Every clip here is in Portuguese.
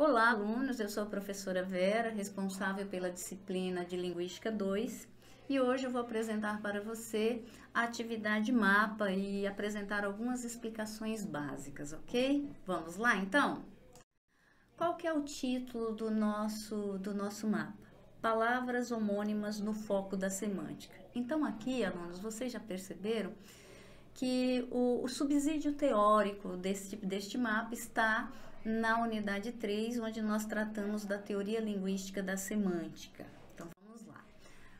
Olá, alunos! Eu sou a professora Vera, responsável pela disciplina de Linguística 2, e hoje eu vou apresentar para você a atividade mapa e apresentar algumas explicações básicas, ok? Vamos lá, então? Qual que é o título do nosso mapa? Palavras homônimas no foco da semântica. Então, aqui, alunos, vocês já perceberam que o subsídio teórico deste mapa está na unidade 3, onde nós tratamos da teoria linguística da semântica. Então, vamos lá.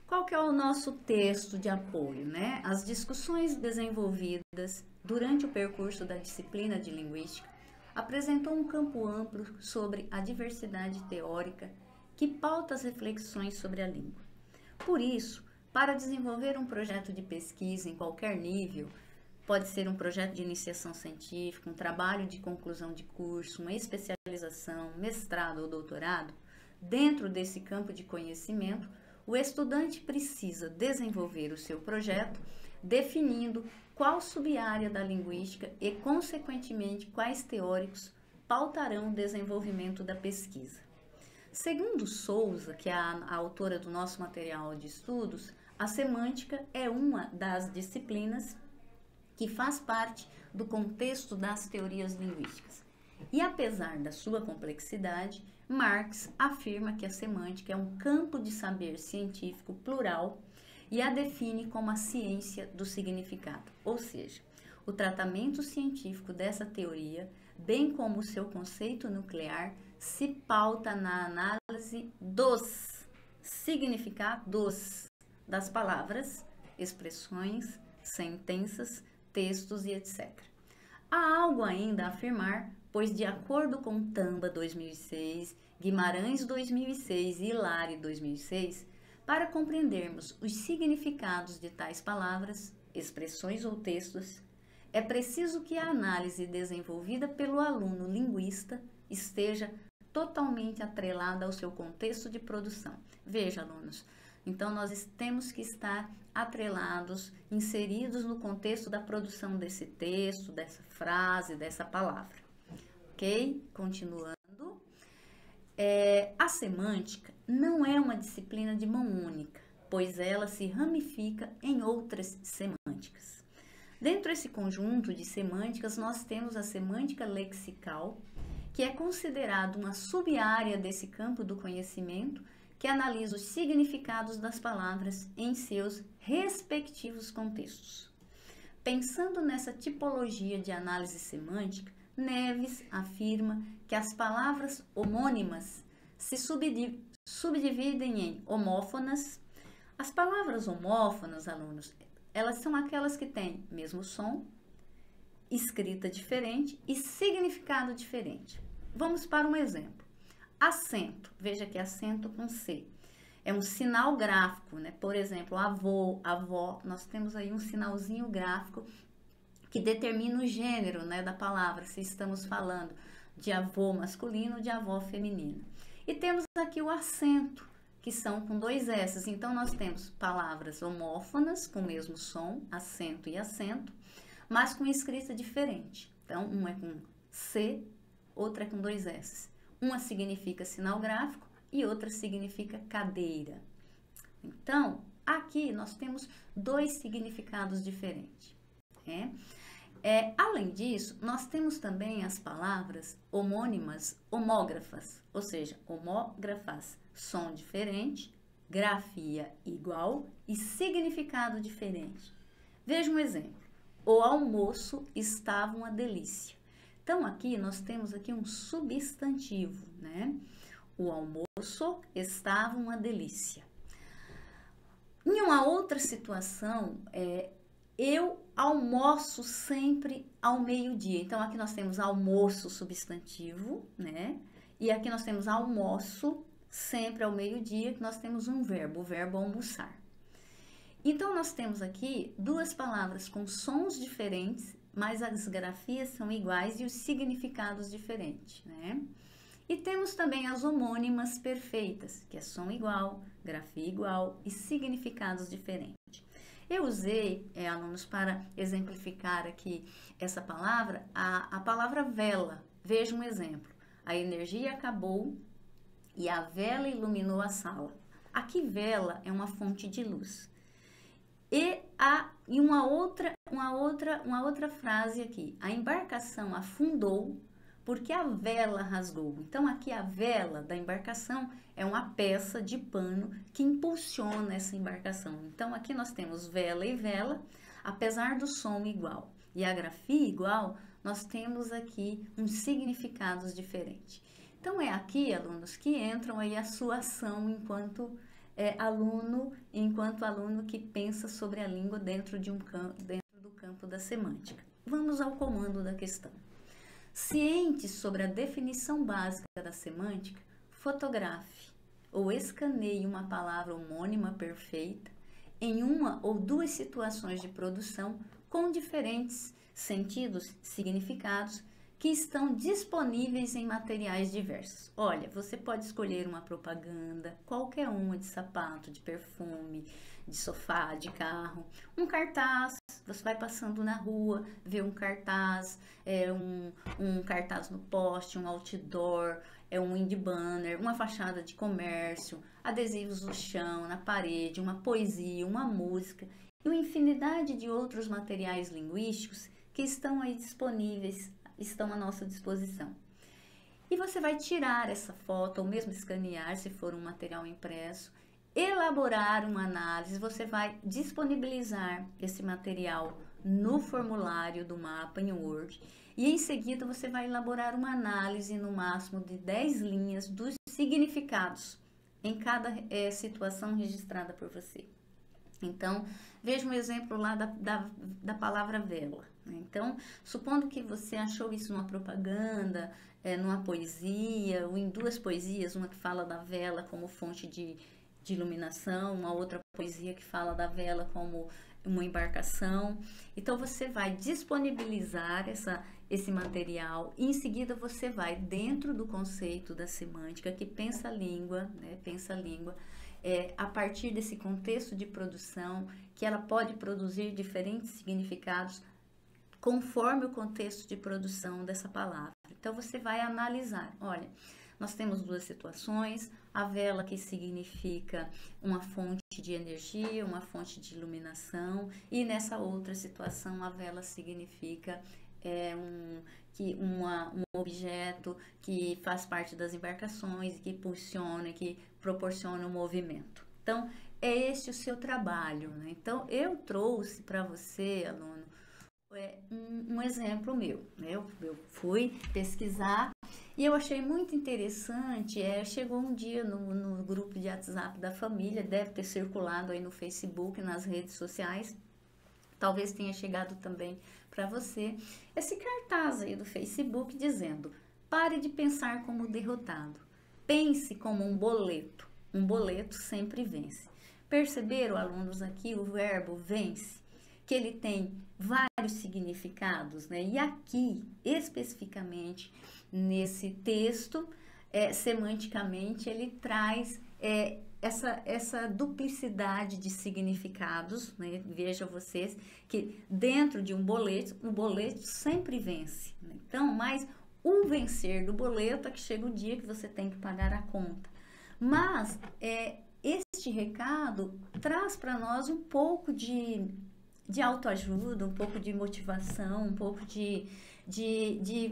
Qual que é o nosso texto de apoio, né? As discussões desenvolvidas durante o percurso da disciplina de linguística apresentou um campo amplo sobre a diversidade teórica que pauta as reflexões sobre a língua. Por isso, para desenvolver um projeto de pesquisa em qualquer nível, pode ser um projeto de iniciação científica, um trabalho de conclusão de curso, uma especialização, mestrado ou doutorado. Dentro desse campo de conhecimento, o estudante precisa desenvolver o seu projeto, definindo qual sub-área da linguística e, consequentemente, quais teóricos pautarão o desenvolvimento da pesquisa. Segundo Souza, que é a autora do nosso material de estudos, a semântica é uma das disciplinas que faz parte do contexto das teorias linguísticas. E apesar da sua complexidade, Marx afirma que a semântica é um campo de saber científico plural e a define como a ciência do significado, ou seja, o tratamento científico dessa teoria, bem como o seu conceito nuclear, se pauta na análise dos significados das palavras, expressões, sentenças, textos e etc. Há algo ainda a afirmar, pois de acordo com Tamba 2006, Guimarães 2006 e Hilário 2006, para compreendermos os significados de tais palavras, expressões ou textos, é preciso que a análise desenvolvida pelo aluno linguista esteja totalmente atrelada ao seu contexto de produção. Veja, alunos, então nós temos que estar atrelados, inseridos no contexto da produção desse texto, dessa frase, dessa palavra. Ok? Continuando. A semântica não é uma disciplina de mão única, pois ela se ramifica em outras semânticas. Dentro desse conjunto de semânticas, nós temos a semântica lexical, que é considerada uma sub-área desse campo do conhecimento, que analisa os significados das palavras em seus respectivos contextos. Pensando nessa tipologia de análise semântica, Neves afirma que as palavras homônimas se subdividem em homófonas. As palavras homófonas, alunos, elas são aquelas que têm mesmo som, escrita diferente e significado diferente. Vamos para um exemplo. Acento, veja que acento com C. É um sinal gráfico, né? Por exemplo, avô, avó, nós temos aí um sinalzinho gráfico que determina o gênero, né, da palavra, se estamos falando de avô masculino ou de avó feminina. E temos aqui o acento, que são com dois S's. Então, nós temos palavras homófonas, com o mesmo som, acento e acento, mas com escrita diferente. Então, uma é com C, outra é com dois S's. Uma significa sinal gráfico e outra significa cadeira. Então, aqui nós temos dois significados diferentes. Além disso, nós temos também as palavras homônimas homógrafas, ou seja, homógrafas, som diferente, grafia igual e significado diferente. Veja um exemplo. O almoço estava uma delícia. Então, aqui nós temos aqui um substantivo, né? O almoço estava uma delícia. Em uma outra situação, eu almoço sempre ao meio-dia. Então, aqui nós temos almoço substantivo, né? E aqui nós temos almoço sempre ao meio-dia, que nós temos um verbo, o verbo almoçar. Então, nós temos aqui duas palavras com sons diferentes, mas as grafias são iguais e os significados diferentes, né? E temos também as homônimas perfeitas, que é som igual, grafia igual e significados diferentes. Eu usei, alunos, para exemplificar aqui essa palavra, a palavra vela. Veja um exemplo. a energia acabou e a vela iluminou a sala. Aqui vela é uma fonte de luz. E uma outra frase aqui, a embarcação afundou porque a vela rasgou. Então aqui a vela da embarcação é uma peça de pano que impulsiona essa embarcação. Então aqui nós temos vela e vela, apesar do som igual e a grafia igual, nós temos aqui uns significados diferentes. Então é aqui, alunos, que entram aí a sua ação enquanto aluno que pensa sobre a língua dentro do campo da semântica. Vamos ao comando da questão. Ciente sobre a definição básica da semântica, fotografe ou escaneie uma palavra homônima perfeita em uma ou duas situações de produção com diferentes sentidos, significados, que estão disponíveis em materiais diversos. Olha, você pode escolher uma propaganda, qualquer uma, de sapato, de perfume, de sofá, de carro, um cartaz. Você vai passando na rua, vê um cartaz, um cartaz no poste, um outdoor, um indie banner, uma fachada de comércio, adesivos no chão, na parede, uma poesia, uma música e uma infinidade de outros materiais linguísticos que estão aí disponíveis, estão à nossa disposição. E você vai tirar essa foto, ou mesmo escanear, se for um material impresso, elaborar uma análise, você vai disponibilizar esse material no formulário do mapa em Word e em seguida você vai elaborar uma análise no máximo de 10 linhas dos significados em cada situação registrada por você. Então, veja um exemplo lá da palavra vela. Então, supondo que você achou isso numa propaganda, numa poesia, ou em duas poesias, uma que fala da vela como fonte de iluminação, uma outra poesia que fala da vela como uma embarcação. Então, você vai disponibilizar esse material e em seguida você vai, dentro do conceito da semântica, que pensa a língua, a partir desse contexto de produção, que ela pode produzir diferentes significados conforme o contexto de produção dessa palavra. Então, você vai analisar, olha, nós temos duas situações, a vela que significa uma fonte de energia, uma fonte de iluminação, e nessa outra situação a vela significa um objeto que faz parte das embarcações, que impulsiona, que proporciona o movimento. Então, é esse o seu trabalho, né? Então, eu trouxe para você, aluno, um exemplo meu, né? Eu fui pesquisar e eu achei muito interessante. Chegou um dia no grupo de WhatsApp da família, deve ter circulado aí no Facebook, nas redes sociais, talvez tenha chegado também para você, esse cartaz aí do Facebook dizendo: pare de pensar como derrotado, pense como um boleto sempre vence. Perceberam, alunos, aqui o verbo vence, que ele tem vários significados, né? E aqui, especificamente, nesse texto, semanticamente, ele traz essa duplicidade de significados, né? Vejam vocês que dentro de um boleto sempre vence, né? Então, mas o vencer do boleto é que chega o dia que você tem que pagar a conta. Mas este recado traz para nós um pouco de autoajuda, um pouco de motivação, um pouco de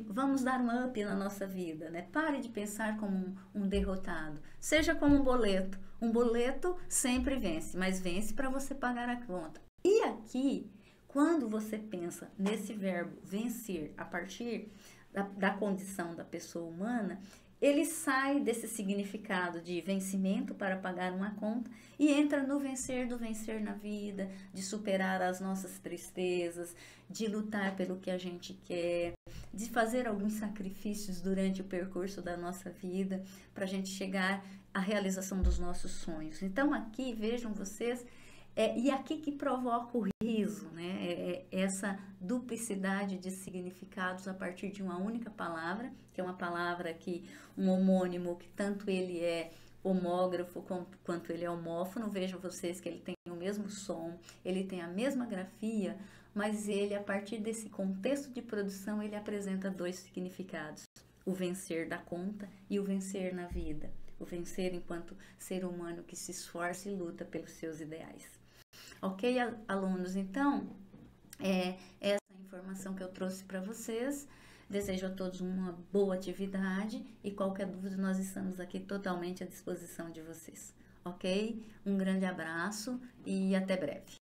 vamos dar um up na nossa vida, né? Pare de pensar como um derrotado, seja como um boleto. Um boleto sempre vence, mas vence para você pagar a conta. E aqui, quando você pensa nesse verbo vencer a partir da condição da pessoa humana, ele sai desse significado de vencimento para pagar uma conta e entra no vencer do vencer na vida, de superar as nossas tristezas, de lutar pelo que a gente quer, de fazer alguns sacrifícios durante o percurso da nossa vida para a gente chegar à realização dos nossos sonhos. Então aqui, vejam vocês, e aqui que provoca o riso, né? Essa duplicidade de significados a partir de uma única palavra, que é uma palavra que um homônimo, que tanto ele é homógrafo quanto ele é homófono. Vejam vocês que ele tem o mesmo som, ele tem a mesma grafia, mas ele, a partir desse contexto de produção, ele apresenta dois significados. o vencer da conta e o vencer na vida, o vencer enquanto ser humano que se esforça e luta pelos seus ideais. Ok, alunos? Então, essa informação que eu trouxe para vocês. Desejo a todos uma boa atividade e qualquer dúvida nós estamos aqui totalmente à disposição de vocês, ok? Um grande abraço e até breve.